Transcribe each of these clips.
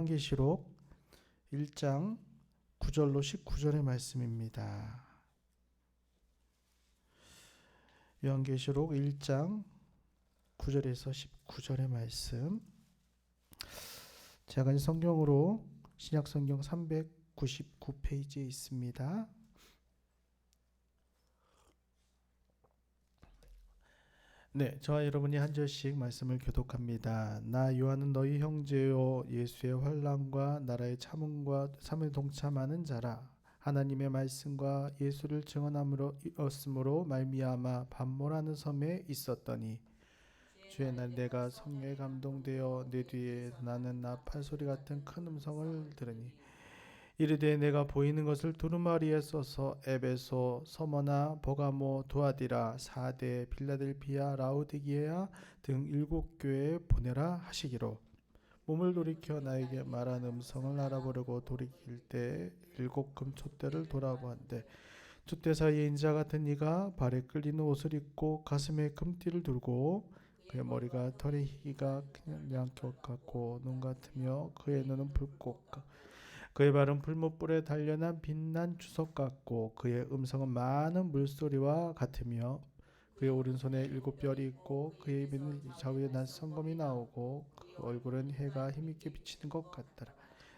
요한계시록 1장 9절로 19절의 말씀입니다. 요한계시록 1장 9절에서 19절의 말씀. 제가 성경으로 신약성경 399페이지에 있습니다. 네, 저와 여러분이 한 절씩 말씀을 교독합니다. 나 요한은 너희 형제요 예수의 환난과 나라의 참음과 참에 동참하는 자라. 하나님의 말씀과 예수를 증언함으로 말미암아 반모라는 섬에 있었더니 주의 날 내가 성령에 감동되어 내 뒤에 나는 나팔 소리 같은 큰 음성을 들으니 이르되 내가 보이는 것을 두루마리에 써서 에베소, 서머나, 버가모, 두아디라, 사데, 빌라델피아, 라우디게아 등 7교회에 보내라 하시기로 몸을 돌이켜 나에게 말한 음성을 알아보려고 돌이킬 때 7 금촛대를 돌아보았는데 촛대 사이에 인자 같은 이가 발에 끌리는 옷을 입고 가슴에 금띠를 두르고 그의 머리가 털의 희기가 그냥 양격 같고 눈 같으며 그의 눈은 불꽃 그의 발은 풀무불에 단련한 빛난 주석 같고 그의 음성은 많은 물소리와 같으며 그의 오른손에 7별이 있고 그의 입에는 좌우에 낯선검이 나오고 그 얼굴은 해가 힘있게 비치는 것 같더라.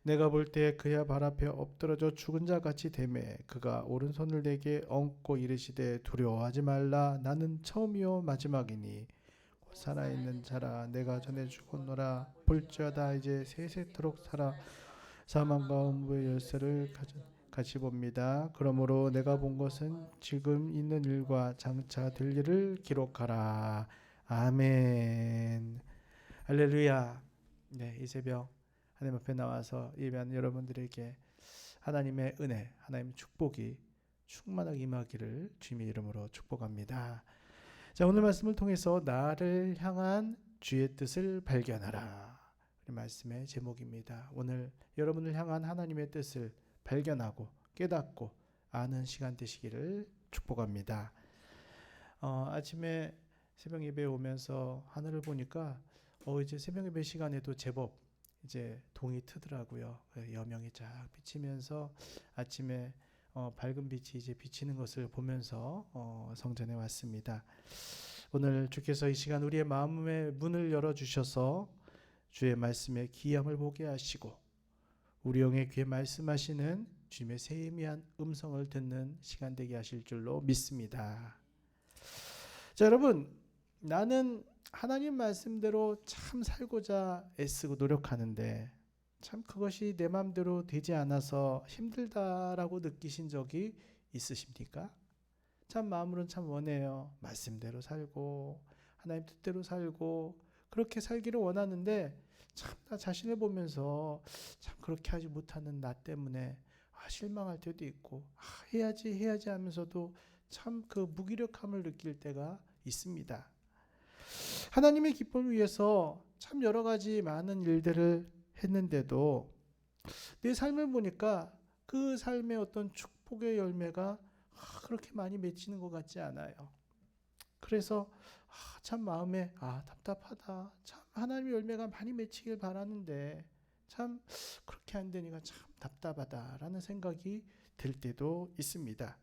내가 볼 때 그의 발 앞에 엎드러져 죽은 자 같이 되매 그가 오른손을 내게 얹고 이르시되 두려워하지 말라 나는 처음이요 마지막이니 곧 살아있는 자라 내가 전에 죽었노라 볼지어다 이제 세세토록 살아 사망과 음부의 열쇠를 같이 봅니다. 그러므로 내가 본 것은 지금 있는 일과 장차 될 일을 기록하라. 아멘. 할렐루야. 네, 이 새벽 하나님 앞에 나와서 예배하는 여러분들에게 하나님의 은혜, 하나님의 축복이 충만하게 임하기를 주님의 이름으로 축복합니다. 자, 오늘 말씀을 통해서 나를 향한 주의 뜻을 발견하라. 말씀의 제목입니다. 오늘 여러분을 향한 하나님의 뜻을 발견하고 깨닫고 아는 시간 되시기를 축복합니다. 아침에 새벽 예배에 오면서 하늘을 보니까 이제 새벽 예배 시간에도 제법 이제 동이 트더라고요. 여명이 쫙 비치면서 아침에 밝은 빛이 이제 비치는 것을 보면서 성전에 왔습니다. 오늘 주께서 이 시간 우리의 마음의 문을 열어주셔서 주의 말씀의 귀함을 보게 하시고 우리 영의 귀에 말씀하시는 주님의 세미한 음성을 듣는 시간 되게 하실 줄로 믿습니다. 자, 여러분, 나는 하나님 말씀대로 참 살고자 애쓰고 노력하는데 참 그것이 내 마음대로 되지 않아서 힘들다라고 느끼신 적이 있으십니까? 참 마음으로는 참 원해요. 말씀대로 살고 하나님 뜻대로 살고 그렇게 살기를 원하는데 참 나 자신을 보면서 참 그렇게 하지 못하는 나 때문에 실망할 때도 있고 해야지 하면서도 참 그 무기력함을 느낄 때가 있습니다. 하나님의 기쁨을 위해서 참 여러 가지 많은 일들을 했는데도 내 삶을 보니까 그 삶의 어떤 축복의 열매가 그렇게 많이 맺히는 것 같지 않아요. 그래서 참 마음에 답답하다. 참 하나님의 열매가 많이 맺히길 바라는데 참 그렇게 안 되니까 참 답답하다라는 생각이 들 때도 있습니다.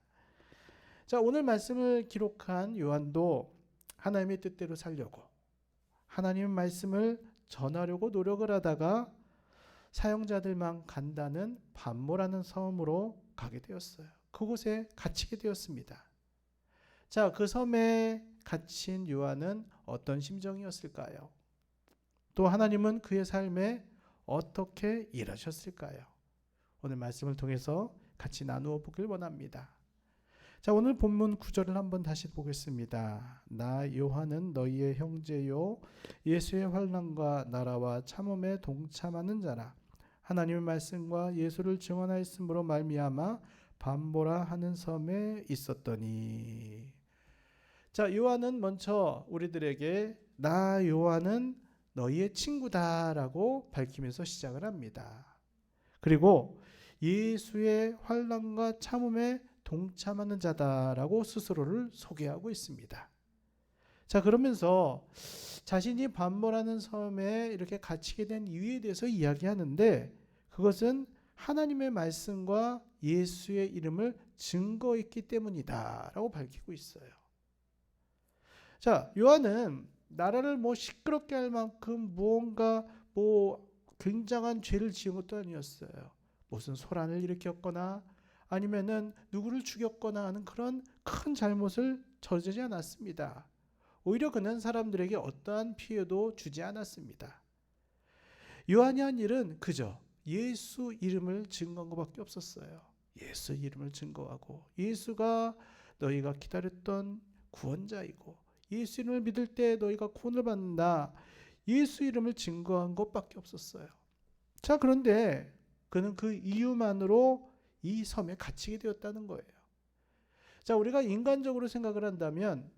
자, 오늘 말씀을 기록한 요한도 하나님의 뜻대로 살려고 하나님의 말씀을 전하려고 노력을 하다가 사형자들만 간다는 반모라는 섬으로 가게 되었어요. 그곳에 갇히게 되었습니다. 자, 그 섬에 갇힌 요한은 어떤 심정이었을까요? 또 하나님은 그의 삶에 어떻게 일하셨을까요? 오늘 말씀을 통해서 같이 나누어 보길 원합니다. 자, 오늘 본문 9절을 한번 다시 보겠습니다. 나 요한은 너희의 형제요 예수의 환난과 나라와 참음에 동참하는 자라. 하나님의 말씀과 예수를 증언하였으므로 말미암아 반모라 하는 섬에 있었더니. 자, 요한은 먼저 우리들에게 나 요한은 너희의 친구다라고 밝히면서 시작을 합니다. 그리고 예수의 환난과 참음에 동참하는 자다라고 스스로를 소개하고 있습니다. 자, 그러면서 자신이 반모라는 섬에 이렇게 갇히게 된 이유에 대해서 이야기하는데, 그것은 하나님의 말씀과 예수의 이름을 증거했기 때문이다라고 밝히고 있어요. 자, 요한은 나라를 시끄럽게 할 만큼 무언가 굉장한 죄를 지은 것도 아니었어요. 무슨 소란을 일으켰거나 아니면은 누구를 죽였거나 하는 그런 큰 잘못을 저지르지 않았습니다. 오히려 그는 사람들에게 어떠한 피해도 주지 않았습니다. 요한이 한 일은 그저 예수 이름을 증거한 것밖에 없었어요. 예수 이름을 증거하고, 예수가 너희가 기다렸던 구원자이고, 예수 이름을 믿을 때 너희가 구원을 받는다, 예수 이름을 증거한 것밖에 없었어요. 자, 그런데 그는 그 이유만으로 이 섬에 갇히게 되었다는 거예요. 자, 우리가 인간적으로 생각을 한다면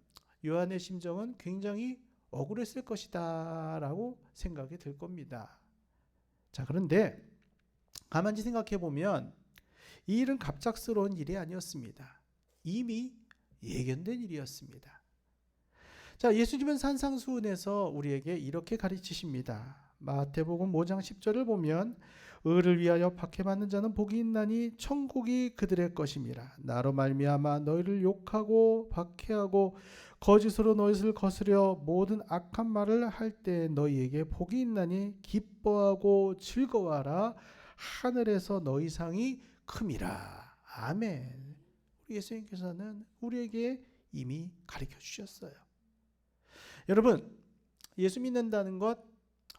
요한의 심정은 굉장히 억울했을 것이다 라고 생각이 들 겁니다. 자, 그런데 가만히 생각해 보면 이 일은 갑작스러운 일이 아니었습니다. 이미 예견된 일이었습니다. 자, 예수님은 산상수훈에서 우리에게 이렇게 가르치십니다. 마태복음 5장 10절을 보면 의를 위하여 박해받는 자는 복이 있나니 천국이 그들의 것임이라. 나로 말미암아 너희를 욕하고 박해하고 거짓으로 너희를 거스려 모든 악한 말을 할 때 너희에게 복이 있나니 기뻐하고 즐거워하라. 하늘에서 너희 상이 큼이라. 아멘. 우리 예수님께서는 우리에게 이미 가르쳐 주셨어요. 여러분, 예수 믿는다는 것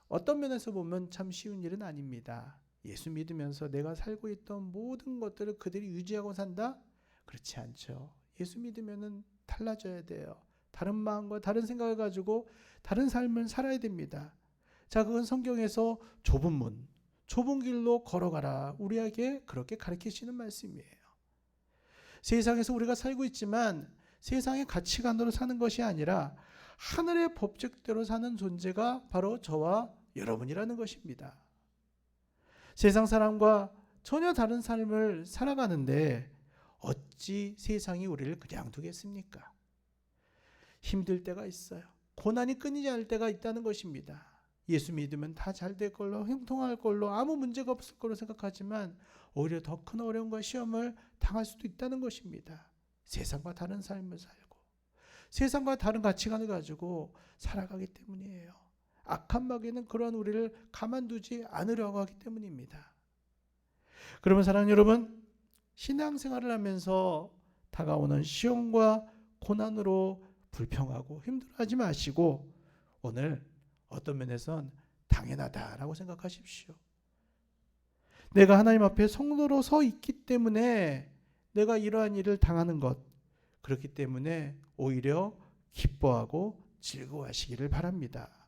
어떤 면에서 보면 참 쉬운 일은 아닙니다. 예수 믿으면서 내가 살고 있던 모든 것들을 그대로 유지하고 산다? 그렇지 않죠. 예수 믿으면 달라져야 돼요. 다른 마음과 다른 생각을 가지고 다른 삶을 살아야 됩니다. 자, 그건 성경에서 좁은 문, 좁은 길로 걸어가라, 우리에게 그렇게 가르치시는 말씀이에요. 세상에서 우리가 살고 있지만 세상의 가치관으로 사는 것이 아니라 하늘의 법칙대로 사는 존재가 바로 저와 여러분이라는 것입니다. 세상 사람과 전혀 다른 삶을 살아가는데 어찌 세상이 우리를 그냥 두겠습니까? 힘들 때가 있어요. 고난이 끊이지 않을 때가 있다는 것입니다. 예수 믿으면 다 잘 될 걸로, 형통할 걸로, 아무 문제가 없을 걸로 생각하지만 오히려 더 큰 어려움과 시험을 당할 수도 있다는 것입니다. 세상과 다른 삶을 살고 세상과 다른 가치관을 가지고 살아가기 때문이에요. 악한 마귀는 그러한 우리를 가만두지 않으려고 하기 때문입니다. 그러면 사랑하는 여러분, 신앙생활을 하면서 다가오는 시험과 고난으로 불평하고 힘들어하지 마시고 오늘 어떤 면에선 당연하다라고 생각하십시오. 내가 하나님 앞에 성도로 서 있기 때문에 내가 이러한 일을 당하는 것, 그렇기 때문에 오히려 기뻐하고 즐거워하시기를 바랍니다.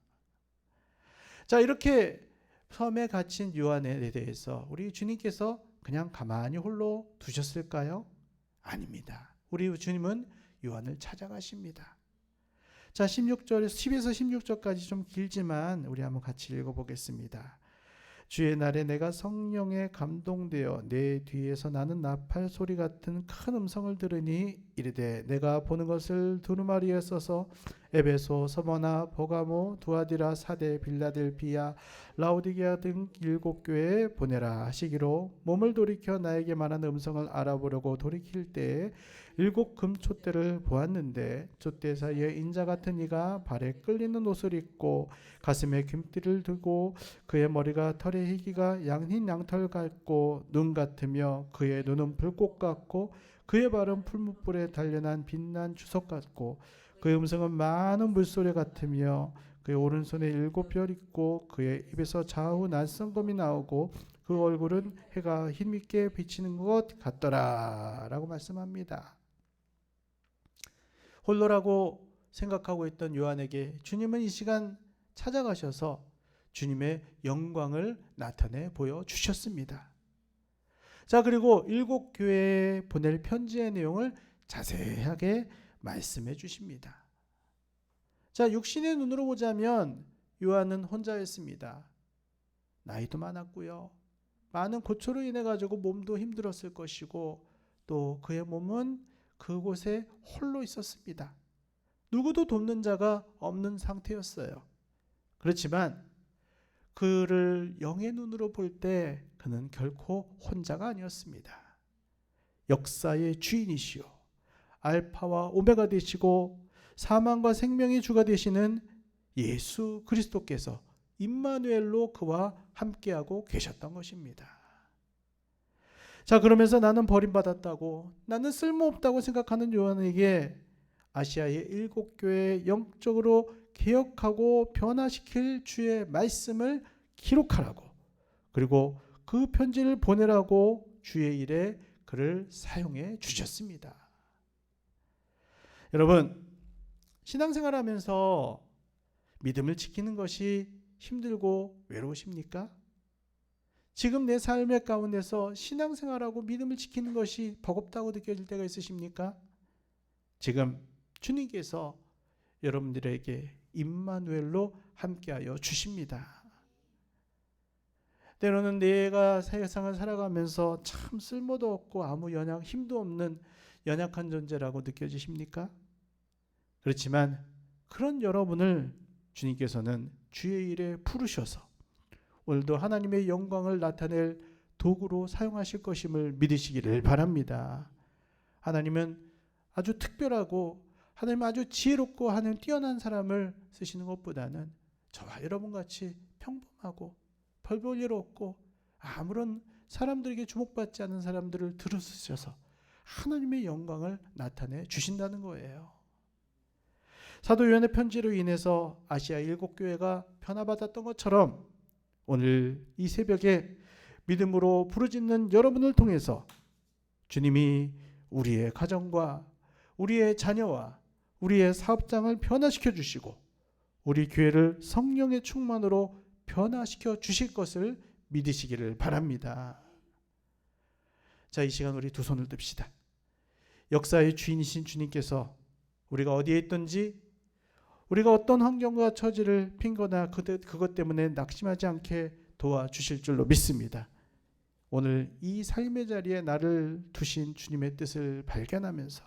자, 이렇게 섬에 갇힌 요한에 대해서 우리 주님께서 그냥 가만히 홀로 두셨을까요? 아닙니다. 우리 주님은 요한을 찾아가십니다. 자, 16절, 10에서 16절까지 좀 길지만 우리 한번 같이 읽어보겠습니다. 주의 날에 내가 성령에 감동되어 내 뒤에서 나는 나팔 소리 같은 큰 음성을 들으니 이르되 내가 보는 것을 두루마리에 써서 에베소, 서머나, 버가모, 두아디라, 사데, 빌라델비아, 라오디게아 등 7교회에 보내라 하시기로 몸을 돌이켜 나에게 말하는 음성을 알아보려고 돌이킬 때에 7 금촛대를 보았는데 촛대 사이에 인자 같은 이가 발에 끌리는 옷을 입고 가슴에 금띠를 두고 그의 머리가 털의 희기가 양흰 양털 같고 눈 같으며 그의 눈은 불꽃 같고 그의 발은 풀무불에 단련한 빛난 주석 같고 그의 음성은 많은 물소리 같으며 그의 오른손에 7별 있고 그의 입에서 좌우 낯선검이 나오고 그 얼굴은 해가 힘있게 비치는 것 같더라 라고 말씀합니다. 홀로라고 생각하고 있던 요한에게 주님은 이 시간 찾아가셔서 주님의 영광을 나타내 보여주셨습니다. 자, 그리고 7교회에 보낼 편지의 내용을 자세하게 말씀해 주십니다. 자, 육신의 눈으로 보자면 요한은 혼자였습니다. 나이도 많았고요. 많은 고초로 인해 가지고 몸도 힘들었을 것이고 또 그의 몸은 그곳에 홀로 있었습니다. 누구도 돕는 자가 없는 상태였어요. 그렇지만 그를 영의 눈으로 볼 때 그는 결코 혼자가 아니었습니다. 역사의 주인이시오, 알파와 오메가 되시고 사망과 생명의 주가 되시는 예수 그리스도께서 임마누엘로 그와 함께하고 계셨던 것입니다. 자, 그러면서 나는 버림받았다고, 나는 쓸모없다고 생각하는 요한에게 아시아의 7교회에 영적으로 개혁하고 변화시킬 주의 말씀을 기록하라고, 그리고 그 편지를 보내라고 주의 일에 그를 사용해 주셨습니다. 여러분, 신앙생활하면서 믿음을 지키는 것이 힘들고 외로우십니까? 지금 내 삶의 가운데서 신앙생활하고 믿음을 지키는 것이 버겁다고 느껴질 때가 있으십니까? 지금 주님께서 여러분들에게 임마누엘로 함께하여 주십니다. 때로는 내가 세상을 살아가면서 참 쓸모도 없고 아무 힘도 없는 연약한 존재라고 느껴지십니까? 그렇지만 그런 여러분을 주님께서는 주의 일에 부르셔서 오늘도 하나님의 영광을 나타낼 도구로 사용하실 것임을 믿으시기를 바랍니다. 하나님은 아주 특별하고 하나님은 아주 지혜롭고 하나님 뛰어난 사람을 쓰시는 것보다는 저와 여러분같이 평범하고 별 볼 일 없고 아무런 사람들에게 주목받지 않는 사람들을 들으셔서 하나님의 영광을 나타내 주신다는 거예요. 사도 요한의 편지로 인해서 아시아 7교회가 변화받았던 것처럼 오늘 이 새벽에 믿음으로 부르짖는 여러분을 통해서 주님이 우리의 가정과 우리의 자녀와 우리의 사업장을 변화시켜 주시고 우리 교회를 성령의 충만으로 변화시켜 주실 것을 믿으시기를 바랍니다. 자, 이 시간 우리 두 손을 듭시다. 역사의 주인이신 주님께서 우리가 어디에 있든지 우리가 어떤 환경과 처지를 핑거나 그것 때문에 낙심하지 않게 도와주실 줄로 믿습니다. 오늘 이 삶의 자리에 나를 두신 주님의 뜻을 발견하면서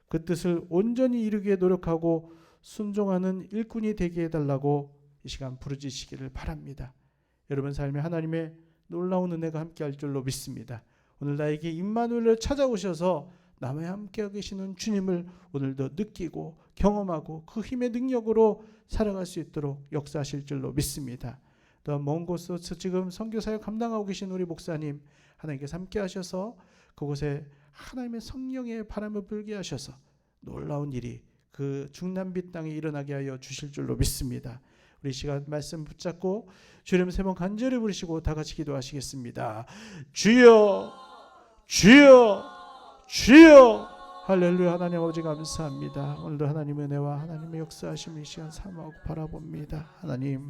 그 뜻을 온전히 이루기에 노력하고 순종하는 일꾼이 되게 해달라고 이 시간 부르짖으시기를 바랍니다. 여러분 삶에 하나님의 놀라운 은혜가 함께할 줄로 믿습니다. 오늘 나에게 임마누엘을 찾아오셔서 나와 함께 계시는 주님을 오늘도 느끼고 경험하고 그 힘의 능력으로 살아갈 수 있도록 역사하실 줄로 믿습니다. 또한 먼 곳에서 지금 선교사역 감당하고 계신 우리 목사님 하나님께서 함께 하셔서 그곳에 하나님의 성령의 바람을 불게 하셔서 놀라운 일이 그 중남미 땅에 일어나게 하여 주실 줄로 믿습니다. 우리 시간 말씀 붙잡고 주님 세 번 간절히 부르시고 다 같이 기도하시겠습니다. 주여, 주여, 주여. 할렐루야. 하나님 아버지 감사합니다. 오늘도 하나님의 은혜와 하나님의 역사하심을 이 시간 사모하고 바라봅니다. 하나님,